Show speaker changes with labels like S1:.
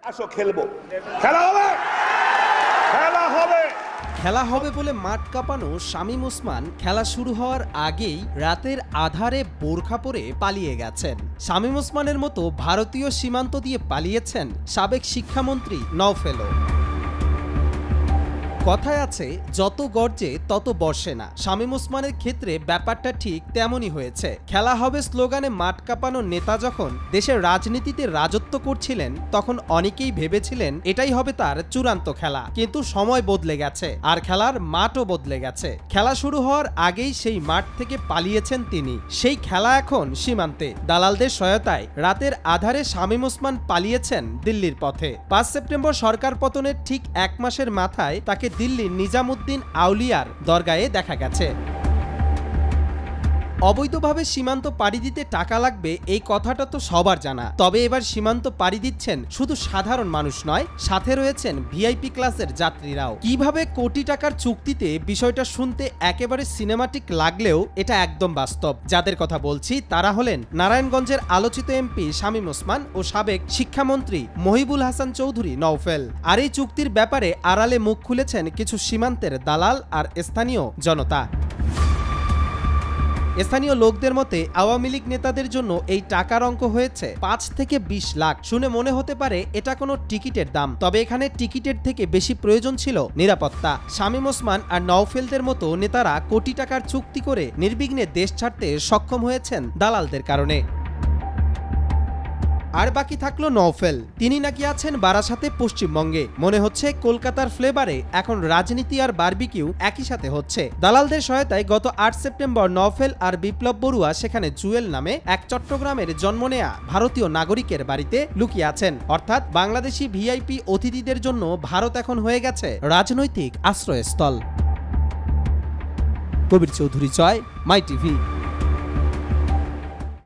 S1: আসো খেলবো, খেলা হবে, খেলা হবে।
S2: খেলা হবে বলে মাঠ কাঁপানো শামীম ওসমান খেলা শুরু হওয়ার আগেই রাতের আধারে বোরখা পরে পালিয়ে গেছেন। শামীম ওসমানের মতো ভারতীয় সীমান্ত দিয়ে পালিয়েছেন সাবেক শিক্ষামন্ত্রী নওফেলও। কথায় আছে যত গর্জে তত বর্ষে না। শামীম ওসমানের ক্ষেত্রে ব্যাপারটা ঠিক তেমনই হয়েছে। খেলা হবে স্লোগানে মাঠ কাঁপানো নেতা যখন দেশের রাজনীতিতে রাজত্ব করছিলেন তখন অনেকেই ভেবেছিলেন এটাই হবে তার চূড়ান্ত খেলা, কিন্তু সময় বদলে গেছে আর খেলার মাঠও বদলে গেছে। খেলা শুরু হওয়ার আগেই সেই মাঠ থেকে পালিয়েছেন তিনি। সেই খেলা এখন সীমান্তে দালালদের সহায়তায় রাতের আধারে শামীম ওসমান পালিয়েছেন দিল্লির পথে। ৫ সেপ্টেম্বর সরকার পতনের ঠিক এক মাসের মাথায় তাকে দিল্লির নিজামুদ্দিন আউলিয়ার দরগায়ে দেখা গেছে। অবৈধভাবে সীমান্ত পাড়ি দিতে টাকা লাগবে এই কথাটা তো সবার জানা, তবে এবার সীমান্ত পাড়ি দিচ্ছেন শুধু সাধারণ মানুষ নয়, সাথে রয়েছেন ভিআইপি ক্লাসের যাত্রীরাও। কিভাবে কোটি টাকার চুক্তিতে বিষয়টা শুনতে একেবারে সিনেমাটিক লাগলেও এটা একদম বাস্তব। যাদের কথা বলছি তারা হলেন নারায়ণগঞ্জের আলোচিত এমপি শামীম ওসমান ও সাবেক শিক্ষামন্ত্রী মহিবুল হাসান চৌধুরী নওফেল। আর এই চুক্তির ব্যাপারে আড়ালে মুখ খুলেছেন কিছু সীমান্তের দালাল আর স্থানীয় জনতা। স্থানীয় লোকদের মতে আওয়ামী লীগ নেতাদের জন্য এই টাকার অঙ্ক হয়েছে ৫ থেকে ২০ লাখ। শুনে মনে হতে পারে এটা কোনো টিকিটের দাম, তবে এখানে টিকিটের থেকে বেশি প্রয়োজন ছিল নিরাপত্তা। শামীম ওসমান আর নওফেলদের মতো নেতারা কোটি টাকার চুক্তি করে নির্বিঘ্নে দেশ ছাড়তে সক্ষম হয়েছেন দালালদের কারণে। আর বাকি থাকলো নওফেল। তিনি নাকি আছেন বারাসাতে পশ্চিমবঙ্গে। মনে হচ্ছে কলকাতার ফ্লেভারে এখন রাজনীতি আর বারবিকিউ একই সাথে হচ্ছে। দালালদের সহায়তায় গত ৮ সেপ্টেম্বর নওফেল আর বিপ্লব বড়ুয়া সেখানে জুয়েল নামে এক চট্টগ্রামের জন্ম নেয়া ভারতীয় নাগরিকের বাড়িতে লুকিয়ে আছেন। অর্থাৎ বাংলাদেশি ভিআইপি অতিথিদের জন্য ভারত এখন হয়ে গেছে রাজনৈতিক আশ্রয়স্থল। কবির চৌধুরী জয়, মাই টিভি।